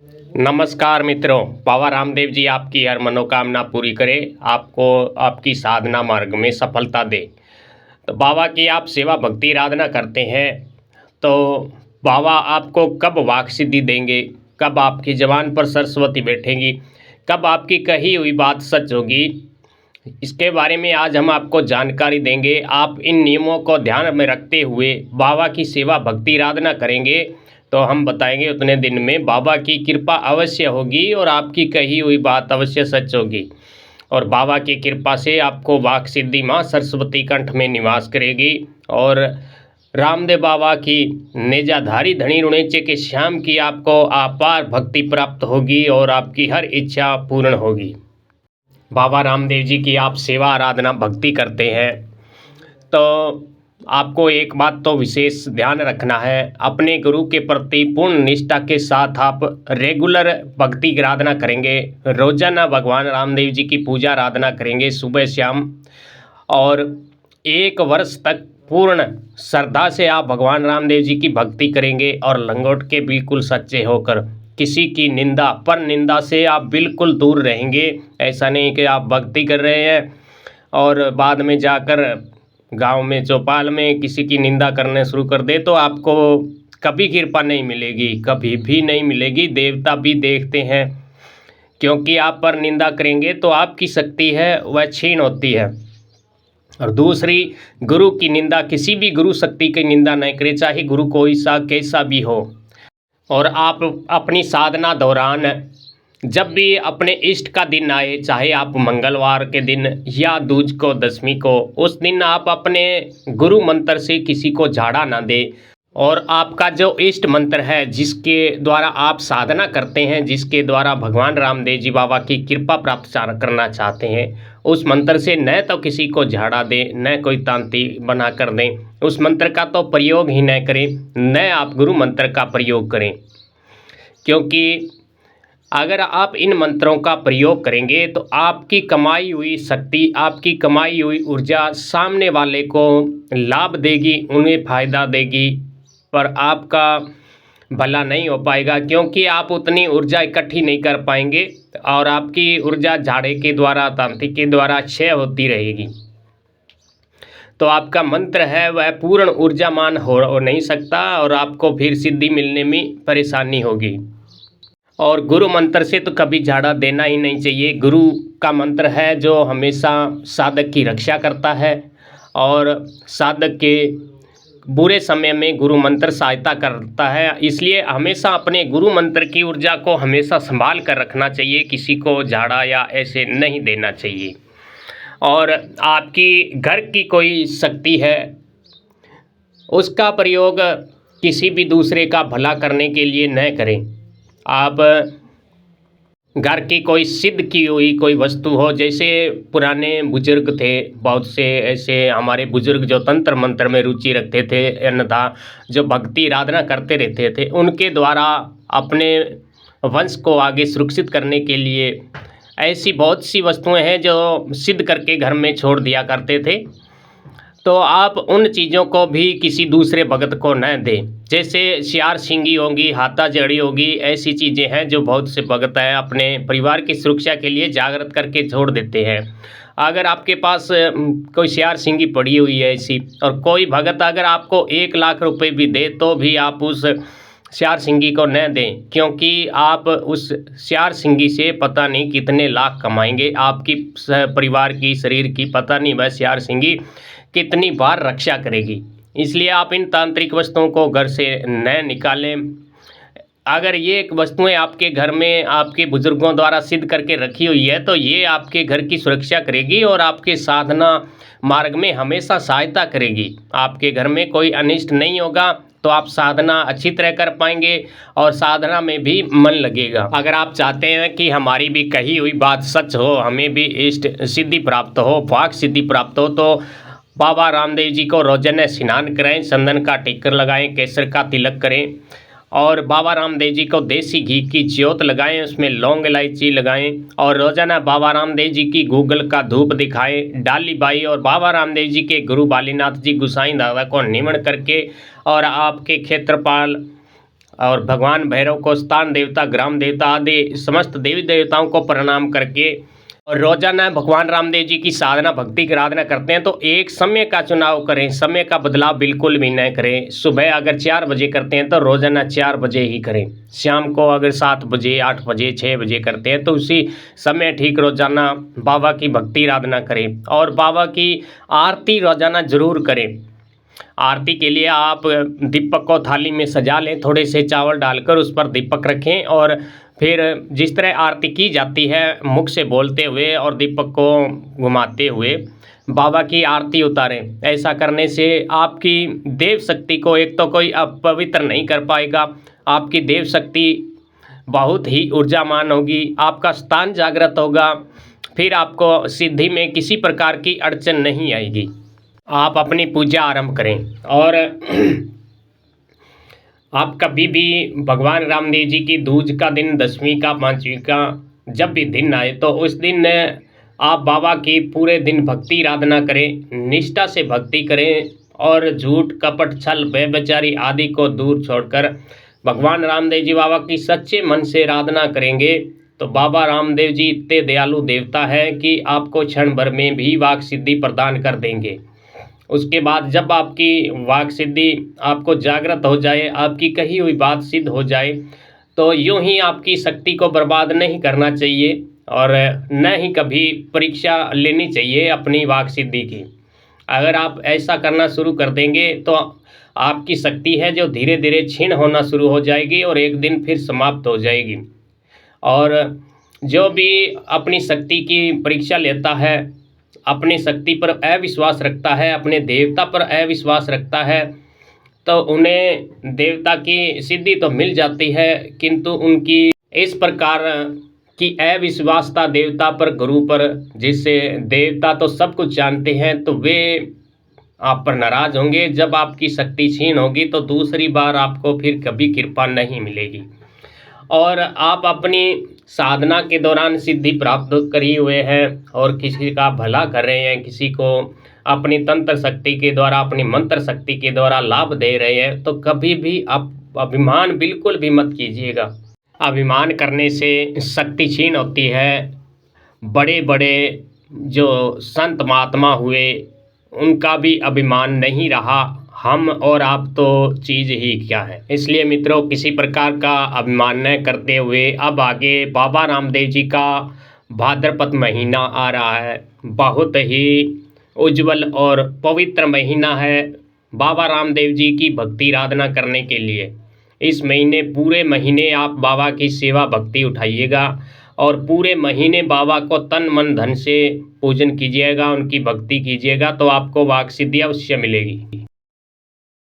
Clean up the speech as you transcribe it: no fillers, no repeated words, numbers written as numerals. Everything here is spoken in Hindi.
नमस्कार मित्रों, बाबा रामदेव जी आपकी हर मनोकामना पूरी करें, आपको आपकी साधना मार्ग में सफलता दे। तो बाबा की आप सेवा भक्ति आराधना करते हैं, तो बाबा आपको कब वाक सिद्धि देंगे, कब आपकी ज़बान पर सरस्वती बैठेंगी, कब आपकी कही हुई बात सच होगी, इसके बारे में आज हम आपको जानकारी देंगे। आप इन नियमों को ध्यान में रखते हुए बाबा की सेवा भक्ति आराधना करेंगे तो हम बताएंगे उतने दिन में बाबा की कृपा अवश्य होगी और आपकी कही हुई बात अवश्य सच होगी। और बाबा की कृपा से आपको वाक सिद्धि माँ सरस्वती कंठ में निवास करेगी और रामदेव बाबा की नेजाधारी धनी रुणेचे के श्याम की आपको अपार भक्ति प्राप्त होगी और आपकी हर इच्छा पूर्ण होगी। बाबा रामदेव जी की आप सेवा आराधना भक्ति करते हैं तो आपको एक बात तो विशेष ध्यान रखना है, अपने गुरु के प्रति पूर्ण निष्ठा के साथ आप रेगुलर भक्ति की आराधना करेंगे। रोजाना भगवान रामदेव जी की पूजा आराधना करेंगे सुबह शाम, और 1 वर्ष तक पूर्ण श्रद्धा से आप भगवान रामदेव जी की भक्ति करेंगे और लंगोट के बिल्कुल सच्चे होकर किसी की निंदा पर निंदा से आप बिल्कुल दूर रहेंगे। ऐसा नहीं कि आप भक्ति कर रहे हैं और बाद में जाकर गांव में चौपाल में किसी की निंदा करने शुरू कर दे तो आपको कभी कृपा नहीं मिलेगी, कभी भी नहीं मिलेगी। देवता भी देखते हैं, क्योंकि आप पर निंदा करेंगे तो आपकी शक्ति है वह क्षीण होती है। और दूसरी, गुरु की निंदा, किसी भी गुरु शक्ति की निंदा नहीं करे, चाहे गुरु कोई सा कैसा भी हो। और आप अपनी साधना दौरान जब भी अपने इष्ट का दिन आए, चाहे आप मंगलवार के दिन या दूज को दशमी को, उस दिन आप अपने गुरु मंत्र से किसी को झाड़ा ना दे। और आपका जो इष्ट मंत्र है जिसके द्वारा आप साधना करते हैं, जिसके द्वारा भगवान रामदेव जी बाबा की कृपा प्राप्त करना चाहते हैं, उस मंत्र से न तो किसी को झाड़ा दें, न कोई तांती बना कर दें। उस मंत्र का तो प्रयोग ही न करें, न आप गुरु मंत्र का प्रयोग करें। क्योंकि अगर आप इन मंत्रों का प्रयोग करेंगे तो आपकी कमाई हुई शक्ति, आपकी कमाई हुई ऊर्जा सामने वाले को लाभ देगी, उन्हें फायदा देगी, पर आपका भला नहीं हो पाएगा, क्योंकि आप उतनी ऊर्जा इकट्ठी नहीं कर पाएंगे और आपकी ऊर्जा झाड़े के द्वारा, तांत्रिक के द्वारा क्षय होती रहेगी। तो आपका मंत्र है वह पूर्ण ऊर्जामान हो नहीं सकता और आपको फिर सिद्धि मिलने में परेशानी होगी। और गुरु मंत्र से तो कभी झाड़ा देना ही नहीं चाहिए। गुरु का मंत्र है जो हमेशा साधक की रक्षा करता है और साधक के बुरे समय में गुरु मंत्र सहायता करता है। इसलिए हमेशा अपने गुरु मंत्र की ऊर्जा को हमेशा संभाल कर रखना चाहिए, किसी को झाड़ा या ऐसे नहीं देना चाहिए। और आपकी घर की कोई शक्ति है उसका प्रयोग किसी भी दूसरे का भला करने के लिए न करें। आप घर की कोई सिद्ध की हुई कोई वस्तु हो, जैसे पुराने बुजुर्ग थे, बहुत से ऐसे हमारे बुजुर्ग जो तंत्र मंत्र में रुचि रखते थे, अन्यथा जो भक्ति आराधना करते रहते थे, उनके द्वारा अपने वंश को आगे सुरक्षित करने के लिए ऐसी बहुत सी वस्तुएं हैं जो सिद्ध करके घर में छोड़ दिया करते थे। तो आप उन चीज़ों को भी किसी दूसरे भगत को न दें। जैसे सियार सिंगी होगी, हाथा जड़ी होगी, ऐसी चीज़ें हैं जो बहुत से भगत हैं अपने परिवार की सुरक्षा के लिए जागृत करके छोड़ देते हैं। अगर आपके पास कोई सियार सिंगी पड़ी हुई है ऐसी, और कोई भगत अगर आपको 1 लाख रुपए भी दे तो भी आप उस सियार सिंगी को न दें, क्योंकि आप उस सियार सिंगी से पता नहीं कितने लाख कमाएंगे। आपकी परिवार की, शरीर की पता नहीं वह सियार सिंगी कितनी बार रक्षा करेगी। इसलिए आप इन तांत्रिक वस्तुओं को घर से न निकालें। अगर ये वस्तुएं आपके घर में आपके बुजुर्गों द्वारा सिद्ध करके रखी हुई है तो ये आपके घर की सुरक्षा करेगी और आपके साधना मार्ग में हमेशा सहायता करेगी। आपके घर में कोई अनिष्ट नहीं होगा तो आप साधना अच्छी तरह कर पाएंगे और साधना में भी मन लगेगा। अगर आप चाहते हैं कि हमारी भी कही हुई बात सच हो, हमें भी इष्ट सिद्धि प्राप्त हो, वाक सिद्धि प्राप्त हो, तो बाबा रामदेव जी को रोजाना स्नान कराएं, चंदन का टिक्कर लगाएं, केसर का तिलक करें और बाबा रामदेव जी को देसी घी की ज्योत लगाएं, उसमें लौंग इलायची लगाएं और रोजाना बाबा रामदेव जी की गूगल का धूप दिखाएं, डाली बाई और बाबा रामदेव जी के गुरु बालीनाथ जी गुसाई दादा को निमन करके और आपके क्षेत्रपाल और भगवान भैरव को, स्थान देवता, ग्राम देवता आदि समस्त देवी देवताओं को प्रणाम करके और रोजाना भगवान रामदेव जी की साधना भक्ति की आराधना करते हैं, तो एक समय का चुनाव करें, समय का बदलाव बिल्कुल भी न करें। सुबह अगर 4 बजे करते हैं तो रोजाना 4 बजे ही करें। शाम को अगर 7 बजे, 8 बजे, 6 बजे करते हैं तो उसी समय ठीक रोजाना बाबा की भक्ति आराधना करें और बाबा की आरती रोजाना जरूर करें। आरती के लिए आप दीपक को थाली में सजा लें, थोड़े से चावल डालकर उस पर दीपक रखें और फिर जिस तरह आरती की जाती है मुख से बोलते हुए और दीपक को घुमाते हुए बाबा की आरती उतारें। ऐसा करने से आपकी देव शक्ति को एक तो कोई अपवित्र नहीं कर पाएगा, आपकी देव शक्ति बहुत ही ऊर्जामान होगी, आपका स्थान जागृत होगा, फिर आपको सिद्धि में किसी प्रकार की अड़चन नहीं आएगी। आप अपनी पूजा आरंभ करें और आप कभी भी भगवान रामदेव जी की दूज का दिन, दशमी का, पांचवी का जब भी दिन आए तो उस दिन आप बाबा की पूरे दिन भक्ति आराधना करें, निष्ठा से भक्ति करें और झूठ, कपट, छल, व्यभिचारी आदि को दूर छोड़कर भगवान रामदेव जी बाबा की सच्चे मन से आराधना करेंगे तो बाबा रामदेव जी इतने दयालु देवता हैं कि आपको क्षण भर में भी वाक सिद्धि प्रदान कर देंगे। उसके बाद जब आपकी वाक सिद्धि आपको जागृत हो जाए, आपकी कही हुई बात सिद्ध हो जाए, तो यूं ही आपकी शक्ति को बर्बाद नहीं करना चाहिए और न ही कभी परीक्षा लेनी चाहिए अपनी वाक सिद्धि की। अगर आप ऐसा करना शुरू कर देंगे तो आपकी शक्ति है जो धीरे धीरे क्षीण होना शुरू हो जाएगी और एक दिन फिर समाप्त हो जाएगी। और जो भी अपनी शक्ति की परीक्षा लेता है, अपनी शक्ति पर अविश्वास रखता है, अपने देवता पर अविश्वास रखता है, तो उन्हें देवता की सिद्धि तो मिल जाती है, किंतु उनकी इस प्रकार की अविश्वासता देवता पर, गुरु पर, जिससे देवता तो सब कुछ जानते हैं, तो वे आप पर नाराज होंगे। जब आपकी शक्ति क्षीण होगी तो दूसरी बार आपको फिर कभी कृपा नहीं मिलेगी। और आप अपनी साधना के दौरान सिद्धि प्राप्त करे हुए हैं और किसी का भला कर रहे हैं, किसी को अपनी तंत्र शक्ति के द्वारा, अपनी मंत्र शक्ति के द्वारा लाभ दे रहे हैं, तो कभी भी आप अभिमान बिल्कुल भी मत कीजिएगा। अभिमान करने से शक्ति क्षीण होती है। बड़े बड़े जो संत महात्मा हुए उनका भी अभिमान नहीं रहा, हम और आप तो चीज़ ही क्या है। इसलिए मित्रों, किसी प्रकार का अभिमान न करते हुए अब आगे बाबा रामदेव जी का भाद्रपद महीना आ रहा है, बहुत ही उज्जवल और पवित्र महीना है बाबा रामदेव जी की भक्ति आराधना करने के लिए। इस महीने, पूरे महीने आप बाबा की सेवा भक्ति उठाइएगा और पूरे महीने बाबा को तन मन धन से पूजन कीजिएगा, उनकी भक्ति कीजिएगा, तो आपको वाक सिद्धि अवश्य मिलेगी।